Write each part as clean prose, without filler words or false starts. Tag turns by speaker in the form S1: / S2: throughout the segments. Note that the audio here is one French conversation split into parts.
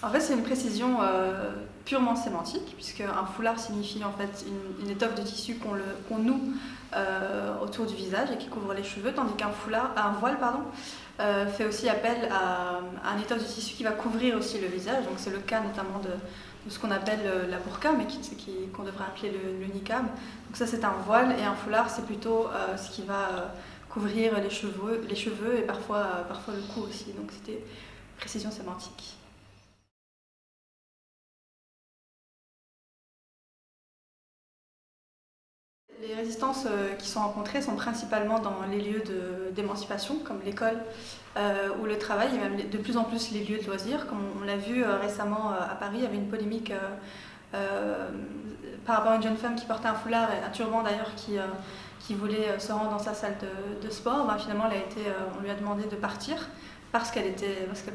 S1: En fait, c'est une précision purement sémantique, puisque un foulard signifie en fait une étoffe de tissu qu'on noue autour du visage et qui couvre les cheveux, tandis un voile fait aussi appel à une étoffe de tissu qui va couvrir aussi le visage. Donc c'est le cas notamment de ce qu'on appelle la burqa, mais qu'on devrait appeler le niqab. Donc ça c'est un voile, et un foulard c'est plutôt ce qui va couvrir les cheveux et parfois le cou aussi. Donc c'était précision sémantique. Les résistances qui sont rencontrées sont principalement dans les lieux d'émancipation, comme l'école ou le travail, et même de plus en plus les lieux de loisirs. Comme on l'a vu récemment à Paris, il y avait une polémique par rapport à une jeune femme qui portait un foulard, et un turban d'ailleurs, qui voulait se rendre dans sa salle de sport. Finalement, on lui a demandé de partir parce qu'elle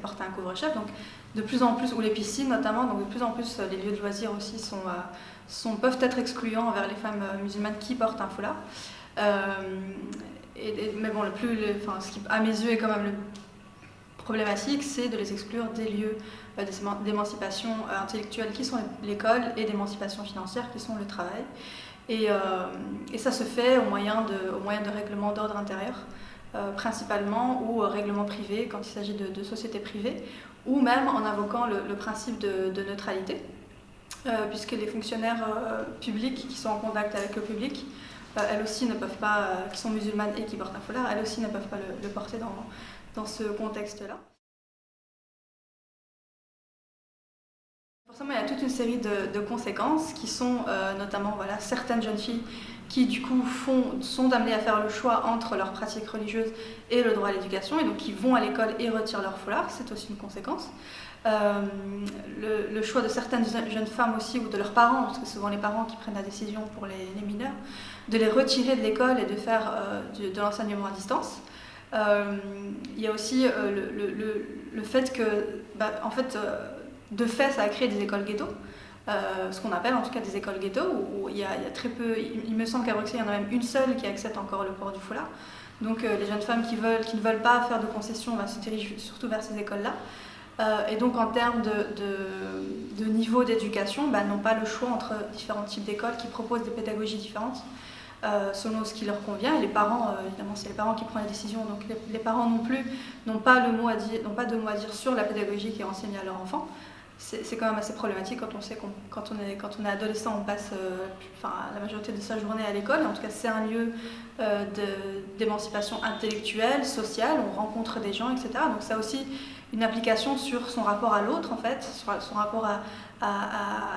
S1: portait un couvre-chef. Donc, de plus en plus, ou les piscines notamment, donc de plus en plus les lieux de loisirs aussi peuvent être excluants envers les femmes musulmanes qui portent un foulard. Mais bon, ce qui à mes yeux est quand même le problématique, c'est de les exclure des lieux d'émancipation intellectuelle qui sont l'école, et d'émancipation financière qui sont le travail. Et ça se fait au moyen de règlements d'ordre intérieur, principalement, ou règlements privés quand il s'agit de sociétés privées, ou même en invoquant le principe de neutralité, puisque les fonctionnaires publics qui sont en contact avec le public, elles aussi ne peuvent pas, qui sont musulmanes et qui portent un foulard, elles aussi ne peuvent pas le porter dans ce contexte-là. Forcément, il y a toute une série de conséquences qui sont notamment certaines jeunes filles qui du coup sont amenées à faire le choix entre leur pratique religieuse et le droit à l'éducation, et donc qui vont à l'école et retirent leur foulard, c'est aussi une conséquence. Le choix de certaines jeunes femmes aussi, ou de leurs parents, parce que c'est souvent les parents qui prennent la décision pour les mineurs, de les retirer de l'école et de faire de l'enseignement à distance. Il y a aussi le fait que, de fait, ça a créé des écoles ghetto, ce qu'on appelle en tout cas des écoles ghetto, où il y a très peu, il me semble qu'à Bruxelles, il y en a même une seule qui accepte encore le port du foulard. Donc les jeunes femmes qui ne veulent pas faire de concessions se dirigent surtout vers ces écoles-là. Et donc en termes de niveau d'éducation, n'ont pas le choix entre différents types d'écoles qui proposent des pédagogies différentes selon ce qui leur convient. Et les parents, évidemment c'est les parents qui prennent les décisions, donc les parents non plus n'ont pas de mot à dire sur la pédagogie qui est enseignée à leur enfant. C'est quand même assez problématique quand on sait quand on est adolescent, on passe la majorité de sa journée à l'école. En tout cas, c'est un lieu d'émancipation intellectuelle, sociale, on rencontre des gens, etc. Donc ça a aussi une application sur son rapport à l'autre, en fait, sur son rapport à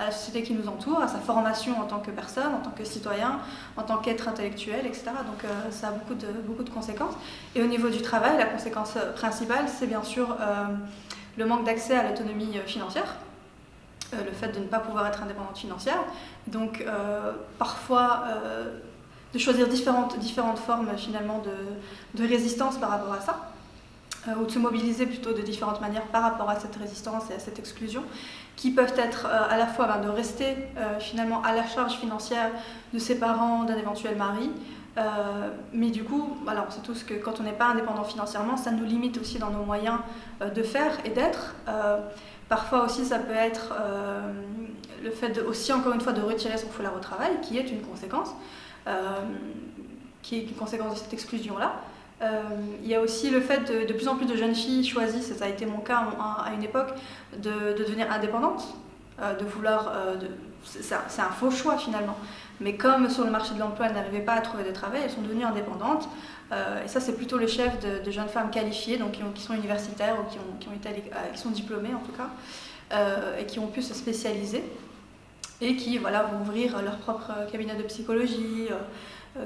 S1: la société qui nous entoure, à sa formation en tant que personne, en tant que citoyen, en tant qu'être intellectuel, etc. Donc ça a beaucoup de conséquences. Et au niveau du travail, la conséquence principale, c'est bien sûr le manque d'accès à l'autonomie financière, le fait de ne pas pouvoir être indépendante financière, donc parfois de choisir différentes formes finalement de résistance par rapport à ça, ou de se mobiliser plutôt de différentes manières par rapport à cette résistance et à cette exclusion, qui peuvent être à la fois de rester finalement à la charge financière de ses parents, d'un éventuel mari, mais du coup, on sait tous que quand on n'est pas indépendant financièrement, ça nous limite aussi dans nos moyens de faire et d'être. Parfois aussi, ça peut être le fait aussi, encore une fois, de retirer son foulard au travail, qui est une conséquence, de cette exclusion-là. Il y a aussi le fait de plus en plus de jeunes filles choisissent, et ça a été mon cas à une époque, de devenir indépendantes, de vouloir... c'est un faux choix finalement. Mais comme sur le marché de l'emploi, elles n'arrivaient pas à trouver de travail, elles sont devenues indépendantes. Et ça, c'est plutôt le chef de jeunes femmes qualifiées, donc qui sont universitaires ou qui sont diplômées en tout cas, et qui ont pu se spécialiser et qui vont ouvrir leur propre cabinet de psychologie,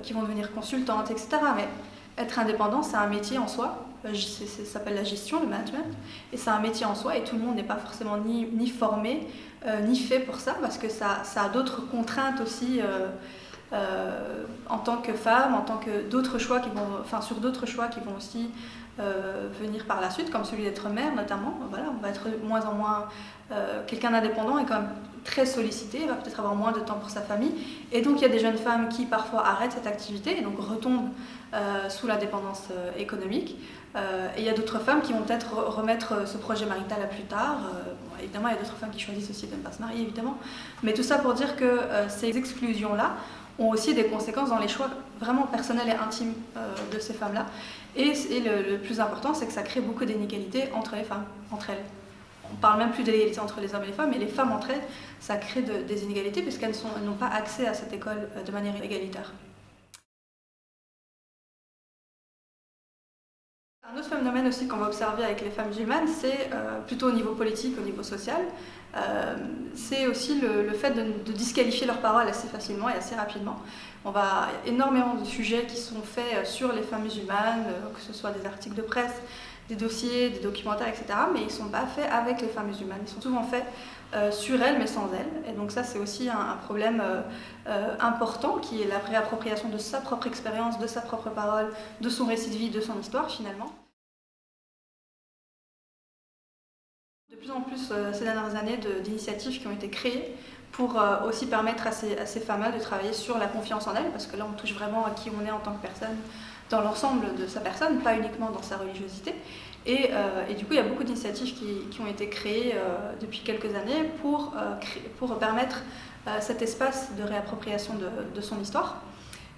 S1: qui vont devenir consultantes, etc. Mais être indépendant, c'est un métier en soi. Ça s'appelle la gestion, le management, et c'est un métier en soi, et tout le monde n'est pas forcément ni formé ni fait pour ça, parce que ça a d'autres contraintes aussi en tant que femme, en tant que sur d'autres choix qui vont aussi venir par la suite, comme celui d'être mère notamment. Voilà, on va être de moins en moins quelqu'un d'indépendant et quand même très sollicité, va peut-être avoir moins de temps pour sa famille. Et donc il y a des jeunes femmes qui parfois arrêtent cette activité et donc retombent sous la dépendance économique. Et il y a d'autres femmes qui vont peut-être remettre ce projet marital à plus tard. Bon, évidemment, il y a d'autres femmes qui choisissent aussi de ne pas se marier, évidemment. Mais tout ça pour dire que ces exclusions-là ont aussi des conséquences dans les choix vraiment personnels et intimes de ces femmes-là. Et le plus important, c'est que ça crée beaucoup d'inégalités entre les femmes, entre elles. On parle même plus d'égalité entre les hommes et les femmes, mais les femmes entre elles, ça crée des inégalités puisqu'elles n'ont pas accès à cette école de manière égalitaire. Un autre phénomène aussi qu'on va observer avec les femmes musulmanes, c'est plutôt au niveau politique, au niveau social, c'est aussi le fait de disqualifier leurs paroles assez facilement et assez rapidement. Il y a énormément de sujets qui sont faits sur les femmes musulmanes, que ce soit des articles de presse, des dossiers, des documentaires, etc. Mais ils ne sont pas faits avec les femmes musulmanes, ils sont souvent faits sur elles mais sans elles. Et donc ça c'est aussi un problème important qui est la réappropriation de sa propre expérience, de sa propre parole, de son récit de vie, de son histoire finalement. De plus en plus ces dernières années d'initiatives qui ont été créées pour aussi permettre à ces femmes-là de travailler sur la confiance en elles, parce que là on touche vraiment à qui on est en tant que personne, dans l'ensemble de sa personne, pas uniquement dans sa religiosité. Et du coup il y a beaucoup d'initiatives qui ont été créées depuis quelques années pour permettre cet espace de réappropriation de son histoire.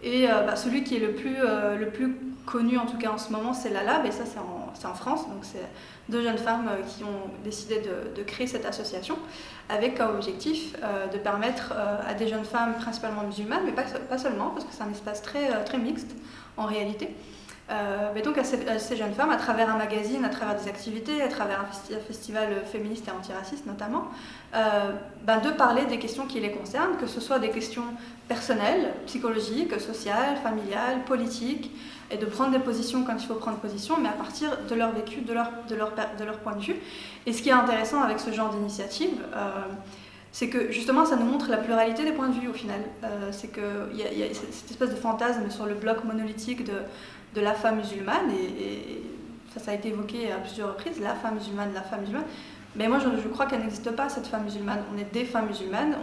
S1: Et celui qui est le plus connu en tout cas en ce moment, c'est la Lab, et ça c'est en France, donc c'est deux jeunes femmes qui ont décidé de créer cette association avec comme objectif de permettre à des jeunes femmes principalement musulmanes, mais pas seulement, parce que c'est un espace très mixte en réalité, mais donc à ces jeunes femmes, à travers un magazine, à travers des activités, à travers un festival féministe et antiraciste notamment, de parler des questions qui les concernent, que ce soit des questions personnelles, psychologiques, sociales, familiales, politiques, et de prendre des positions quand il faut prendre position, mais à partir de leur vécu, de leur point de vue. Et ce qui est intéressant avec ce genre d'initiative, c'est que justement ça nous montre la pluralité des points de vue au final. C'est qu'il y a cette espèce de fantasme sur le bloc monolithique de la femme musulmane, et ça a été évoqué à plusieurs reprises, la femme musulmane. Mais moi je crois qu'elle n'existe pas, cette femme musulmane. On est des femmes musulmanes,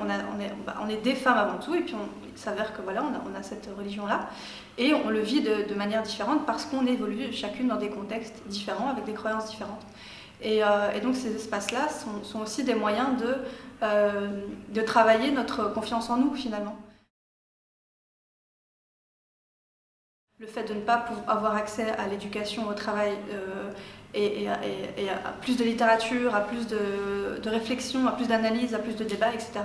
S1: on est des femmes avant tout, et puis il s'avère que voilà, on a cette religion-là, et on le vit de manière différente parce qu'on évolue chacune dans des contextes différents, avec des croyances différentes. Et donc ces espaces-là sont aussi des moyens de travailler notre confiance en nous finalement. Le fait de ne pas avoir accès à l'éducation, au travail et à plus de littérature, à plus de réflexion, à plus d'analyse, à plus de débat, etc.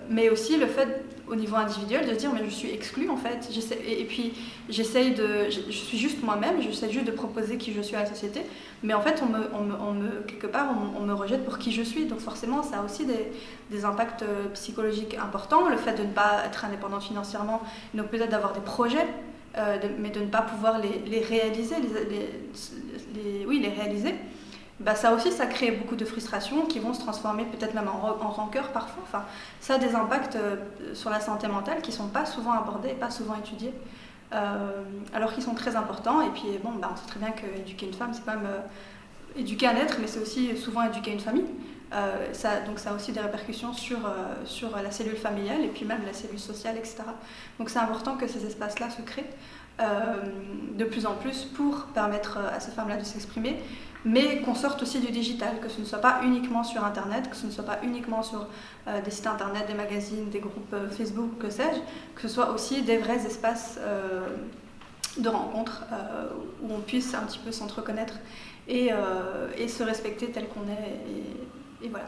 S1: Mais aussi le fait au niveau individuel de se dire mais je suis exclue en fait, et puis je suis juste moi-même, j'essaie juste de proposer qui je suis à la société, mais en fait quelque part on me rejette pour qui je suis, donc forcément ça a aussi des impacts psychologiques importants, le fait de ne pas être indépendante financièrement, donc peut-être d'avoir des projets, mais de ne pas pouvoir les réaliser, les réaliser. Ça aussi, ça crée beaucoup de frustrations qui vont se transformer peut-être même en rancœur parfois. Enfin, ça a des impacts sur la santé mentale qui ne sont pas souvent abordés, pas souvent étudiés, alors qu'ils sont très importants. Et puis on sait très bien qu'éduquer une femme, c'est quand même éduquer un être, mais c'est aussi souvent éduquer une famille. Donc ça a aussi des répercussions sur la cellule familiale et puis même la cellule sociale, etc. Donc c'est important que ces espaces-là se créent de plus en plus pour permettre à ces femmes-là de s'exprimer, mais qu'on sorte aussi du digital, que ce ne soit pas uniquement sur Internet, que ce ne soit pas uniquement sur des sites Internet, des magazines, des groupes Facebook, que sais-je, que ce soit aussi des vrais espaces de rencontres où on puisse un petit peu s'entreconnaître et se respecter tel qu'on est, et voilà.